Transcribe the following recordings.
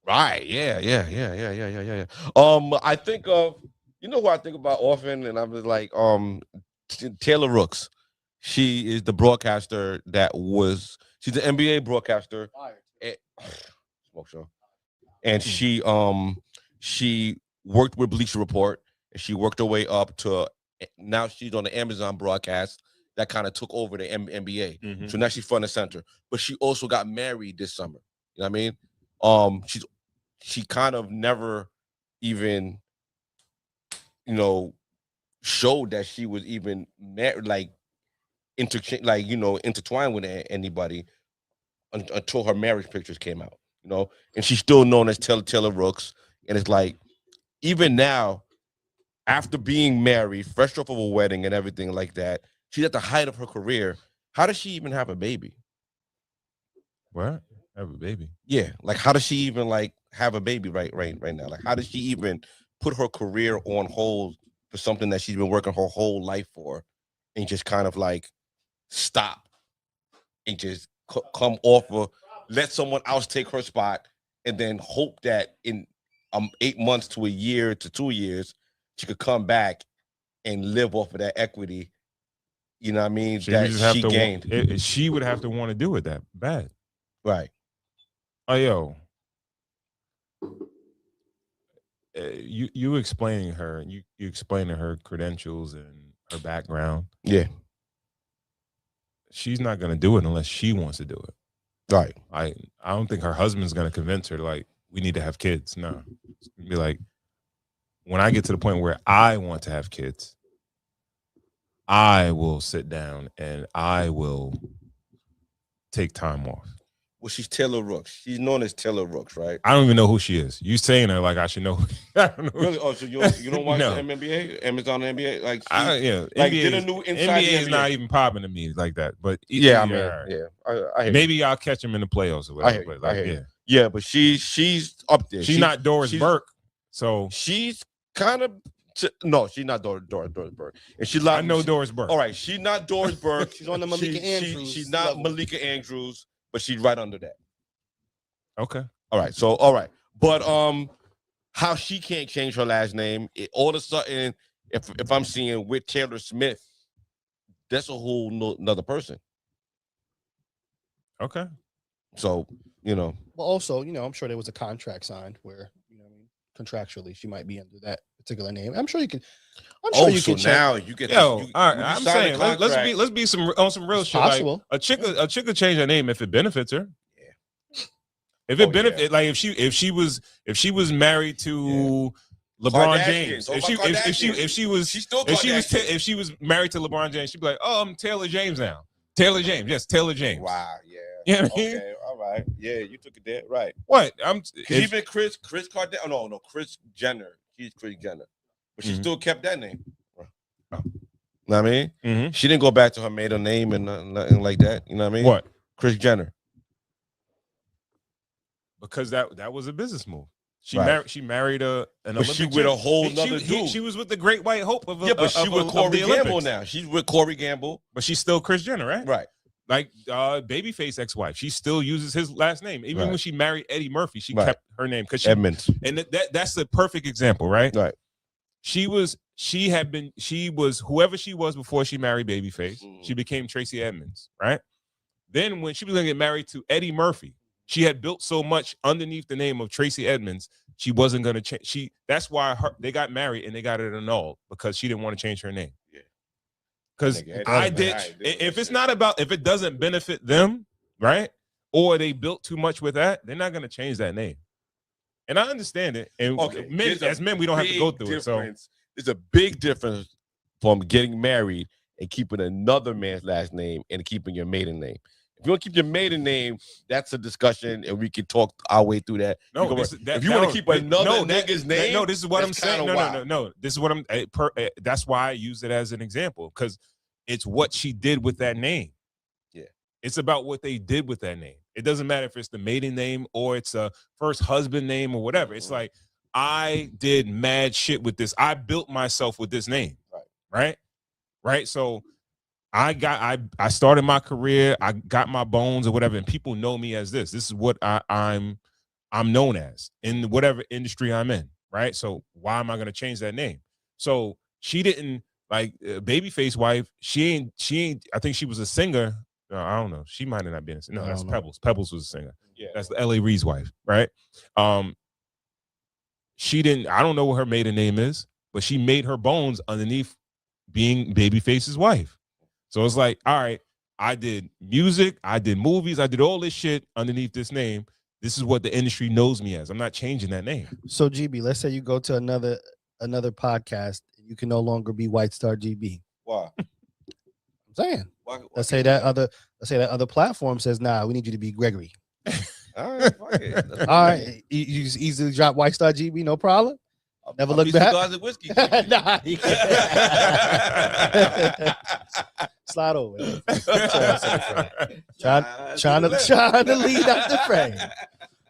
Right. Yeah. I think of, you know who I think about often, and I was like, Taylor Rooks. She is the broadcaster she's the NBA broadcaster. At, smoke show. And she worked with Bleacher Report, and she worked her way up to now she's on the Amazon broadcast that kind of took over the NBA. Mm-hmm. So now she's front and center. But she also got married this summer. You know what I mean? She kind of never even, showed that she was even married, like intertwined with anybody until her marriage pictures came out. And she's still known as Taylor Rooks. And it's like, even now, after being married, fresh off of a wedding and everything like that, she's at the height of her career. How does she even have a baby? What? Have a baby? Yeah, like how does she even like have a baby right now? Like how does she even put her career on hold for something that she's been working her whole life for, and just kind of like stop and just come off of, let someone else take her spot, and then hope that in 8 months to a year to 2 years she could come back and live off of that equity. You know what I mean? She gained. She would have to want to do it that bad. Right. Oh, yo. You explaining her, you explaining her credentials and her background. Yeah. She's not going to do it unless she wants to do it. Right. I don't think her husband's going to convince her, like, we need to have kids. No. It's gonna be like, when I get to the point where I want to have kids, I will sit down and I will take time off. Well, she's Taylor Rooks. She's known as Taylor Rooks, right? I don't even know who she is. You saying her like I should know. I don't know. Really? Oh, so you don't watch the NBA, Amazon NBA? Like, yeah, like NBA, did a new inside NBA is NBA. not even popping to me like that. But yeah, I mean, I maybe y'all catch him in the playoffs or whatever. But like, yeah, but she's up there. She's not Doris Burke, so she's kind of. No, she's not Doris Burke. And I know Doris Burke. All right, she's not Doris Burke. She's on the Malika Andrews. She's not level. Malika Andrews, but she's right under that. Okay. All right. But how she can't change her last name, all of a sudden, if I'm seeing with Taylor Smith, that's a whole another person. Okay. So, Well, also, I'm sure there was a contract signed where, contractually she might be under that particular name. I'm sure you can. You can now you get. All right. I'm saying let's be some real shit. Possible. Like, a chick could change her name if it benefits her. If it benefit, like if she was married to LeBron James, if she was married to LeBron James, she'd be like, oh, I'm Taylor James now. Taylor James, yes, Taylor James. Wow, yeah. You know what I mean? Okay, all right. Yeah, you took it there, right? What? Even Kris Kardashian. Oh, no, Kris Jenner. She's Kris Jenner, but she still kept that name. Oh. Know what I mean? Mm-hmm. She didn't go back to her maiden name and nothing like that. You know what I mean? What? Kris Jenner. Because that was a business move. She married an Olympic. She with a whole nother dude. She was with the Great White Hope of but she with Corey Gamble now. She's with Corey Gamble, but she's still Kris Jenner, right? Right. Like Babyface ex-wife, she still uses his last name. Even when she married Eddie Murphy, she kept her name because Edmonds. And that's the perfect example, right? Right. She was whoever she was before she married Babyface. Mm-hmm. She became Tracy Edmonds, right? Then when she was gonna get married to Eddie Murphy, she had built so much underneath the name of Tracy Edmonds, she wasn't gonna change. That's why they got married and they got it annulled because she didn't want to change her name. Yeah. Because if it's not about, if it doesn't benefit them, right? Or they built too much with that, they're not going to change that name. And I understand it. And as men, we don't have to go through it. So there's a big difference from getting married and keeping another man's last name and keeping your maiden name. If you want to keep your maiden name, that's a discussion, and we can talk our way through that. No, if you want to keep another nigga's name, no, this is what I'm saying. No. This is what I'm. That's why I use it as an example, because it's what she did with that name. Yeah, it's about what they did with that name. It doesn't matter if it's the maiden name or it's a first husband name or whatever. It's like, I did mad shit with this. I built myself with this name. Right. So I started my career. I got my bones or whatever, and people know me as this. This is what I'm I'm known as in whatever industry I'm in, right? So why am I going to change that name? So she didn't like Babyface wife. She ain't. I think she was a singer. No, I don't know. She might have not been. No, that's Pebbles. Pebbles was a singer. Yeah, that's the L.A. Reid's wife, right? She didn't. I don't know what her maiden name is, but she made her bones underneath being Babyface's wife. So it's like, all right, I did music, I did movies, I did all this shit underneath this name. This is what the industry knows me as. I'm not changing that name. So GB, let's say you go to another podcast, you can no longer be White Star GB. Why? I'm saying. Why let's say that other platform says, nah, we need you to be Gregory. All right, fuck it. All right. You just easily drop White Star GB, no problem. Never look back. Cigars Whiskey. Nah, slide over. Trying to lead up the frame.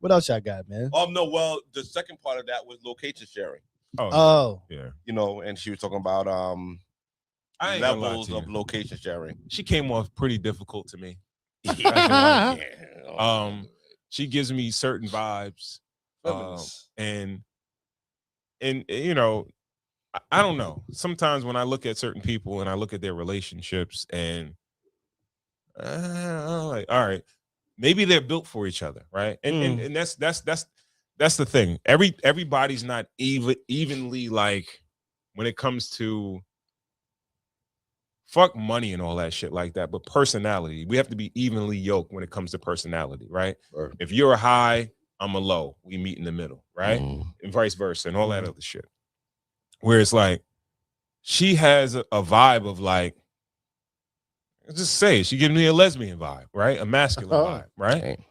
What else y'all got, man? No, well, the second part of that was location sharing. Oh. Yeah. You know, and she was talking about levels of location sharing. She came off pretty difficult to me. She gives me certain vibes. And you know, I don't know. Sometimes when I look at certain people and I look at their relationships and I'm like, all right, maybe they're built for each other, right? And that's the thing. Everybody's not evenly, like, when it comes to fuck money and all that shit like that, but personality. We have to be evenly yoked when it comes to personality, right? Sure. If you're a high, I'm a low. We meet in the middle, right? And vice versa and all that other shit. Where it's like, she has a vibe of like, just say it, she gives me a lesbian vibe, right? A masculine vibe, right? Dang.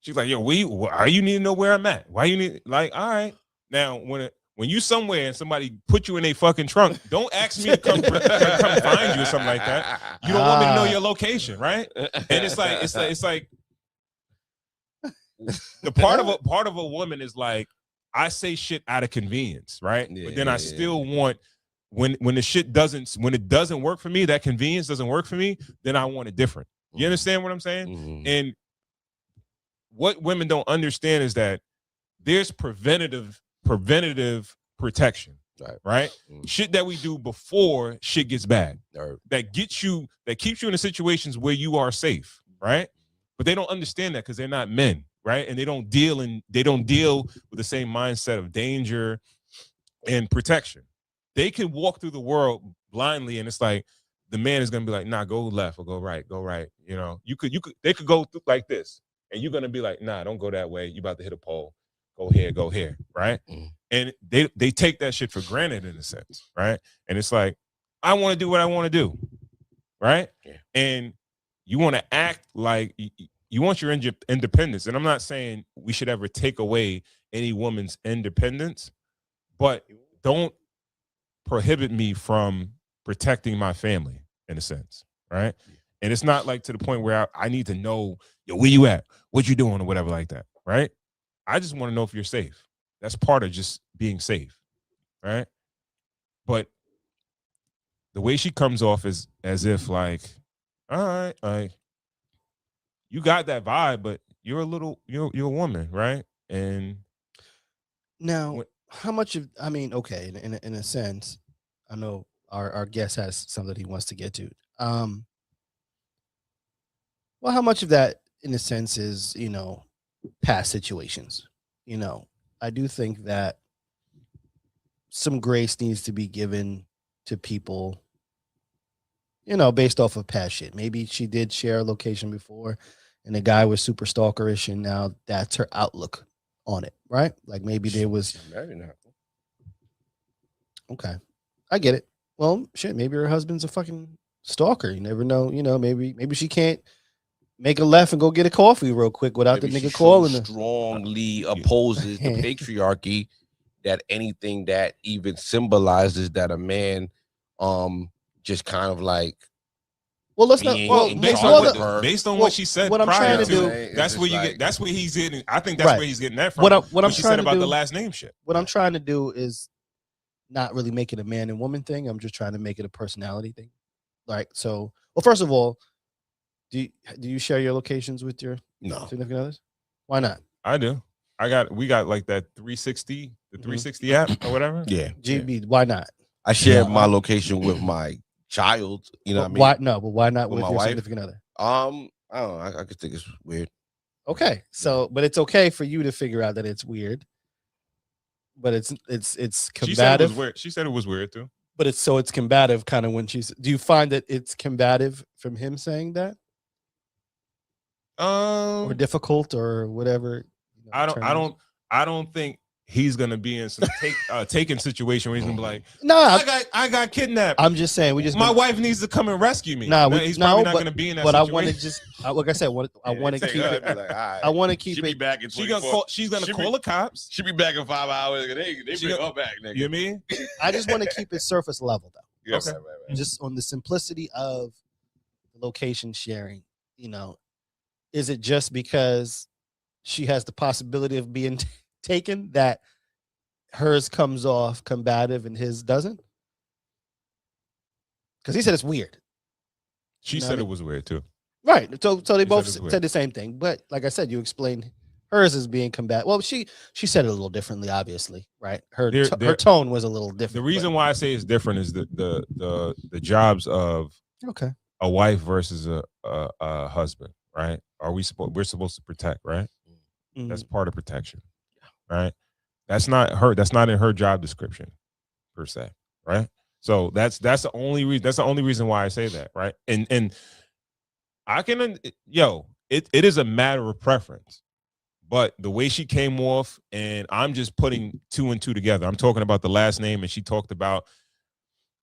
She's like, yo, why you need to know where I'm at? Why you need, like, all right. Now, when you somewhere and somebody put you in a fucking trunk, don't ask me to come find you or something like that. You don't want me to know your location, right? And it's like the part of a woman is like, I say shit out of convenience, right? But then I still want, when it doesn't work for me, that convenience doesn't work for me, then I want it different. You understand what I'm saying? And what women don't understand is that there's preventative protection, right? Shit that we do before shit gets bad, that keeps you in the situations where you are safe, right? But they don't understand that because they're not men, right? And they don't deal with the same mindset of danger and protection. They can walk through the world blindly, and it's like the man is gonna be like, nah, go left or go right. You know, they could go like this, and you're gonna be like, nah, don't go that way. You about to hit a pole. Go here, right? And they take that shit for granted in a sense, right? And it's like, I want to do what I want to do, right? Yeah. And you want to act like you want your independence. And I'm not saying we should ever take away any woman's independence, but don't prohibit me from protecting my family in a sense, right? Yeah. And it's not like to the point where I need to know, yo, where you at? What you doing or whatever like that, right? I just want to know if you're safe. That's part of just being safe, right? But the way she comes off is as if like, all right, like, you got that vibe, but you're a woman, right? And now, how much of, I mean, okay, in a sense, I know our guest has something he wants to get to. Well, how much of that, in a sense, is, you know, past situations? You know, I do think that some grace needs to be given to people, you know, based off of past shit. Maybe she did share a location before and the guy was super stalkerish, and now that's her outlook on it, right? Like maybe there was. Okay, I get it. Well, shit, maybe her husband's a fucking stalker. You never know. You know, maybe she can't make a left and go get a coffee real quick without the nigga calling her. Strongly opposes the patriarchy, that anything that even symbolizes that a man just kind of like, well, let's not. Well, based on what she said, what I'm trying to do, that's where you get. That's where he's getting. I think that's where he's getting that from. What I'm she trying said to about do, the last name shit. What I'm trying to do is not really make it a man and woman thing. I'm just trying to make it a personality thing. Like, so, well, first of all, do you share your locations with your significant others? Why not? I do. we got like that 360, the 360 app or whatever. Yeah. GB, why not? I share my location with my child. You know what I mean? Why no? But why not With with my your wife? significant other? I don't know. I could think it's weird. Okay, so but it's okay for you to figure out that it's weird, but it's She said it was combative. weird. She said it was weird too. But it's combative kind of when she's. Do you find that it's combative from him saying that, or difficult, or whatever? I don't think he's gonna be in some taking situation where he's gonna be like, No, I got kidnapped. I'm just saying my wife needs to come and rescue me. Nah, He's probably not gonna be in that but situation. I want to just, like I said, I want to keep it. I want to keep She be it. back in She's gonna call the cops. She be back in 5 hours. They bring her back, nigga. You know what I mean? I just want to keep it surface level though. Yeah, Okay. right. Just on the simplicity of location sharing. You know, is it just because she has the possibility of being taken that hers comes off combative and his doesn't? Because he said it's weird. She said it was weird too. Right. So they both it was weird. said the same thing. But like I said, you explained hers as being combative. Well, she said it a little differently, obviously, right? Her tone was a little different. The reason why I say it's different is the jobs of a wife versus a husband, right? We're supposed to protect, right? Mm-hmm. That's part of protection, right? That's not in her job description per se, right? So that's the only reason. That's the only reason why I say that, right? And I can, it is a matter of preference, but the way she came off, and I'm just putting 2 and 2 together. I'm talking about the last name, and she talked about,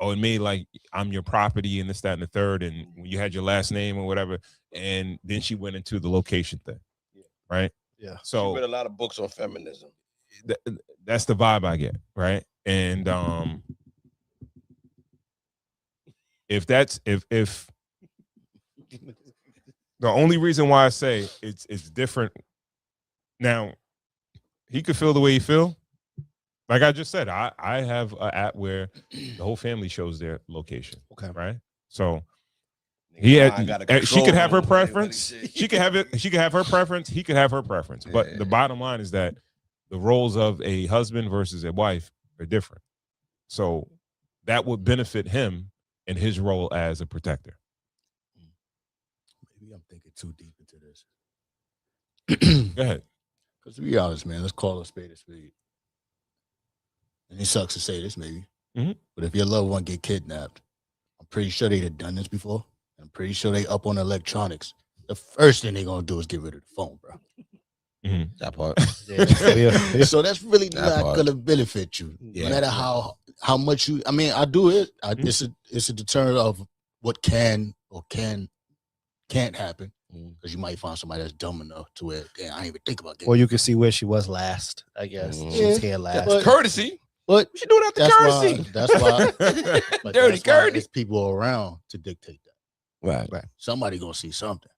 it made like I'm your property and this, that, and the third, and when you had your last name or whatever, and then she went into the location thing, right? Yeah. So she read a lot of books on feminism. That's the vibe I get, right? And if the only reason why I say it's different now, he could feel the way he feel. Like I just said, I have an app where the whole family shows their location. Okay, right? So she could have her preference. She could have it. She could have her preference. He could have her preference. But the bottom line is that the roles of a husband versus a wife are different. So that would benefit him in his role as a protector. Maybe I'm thinking too deep into this. Go ahead. Because to be honest, man, let's call a spade a spade. And it sucks to say this, maybe. Mm-hmm. But if your loved one get kidnapped, I'm pretty sure they'd have done this before. I'm pretty sure they up on electronics. The first thing they're going to do is get rid of the phone, bro. Mm-hmm. That part. Yeah. So that's really not going to benefit you. No matter how much you, I mean, I do it. It's a deterrent of what can or can't happen. Because you might find somebody that's dumb enough to where, damn, I didn't even think about getting. Or you can see where she was last, I guess. She was here last. That's courtesy. But we should do it after courtesy. That's why. Dirty courtesy. There's people around to dictate that. Right. Somebody gonna see something.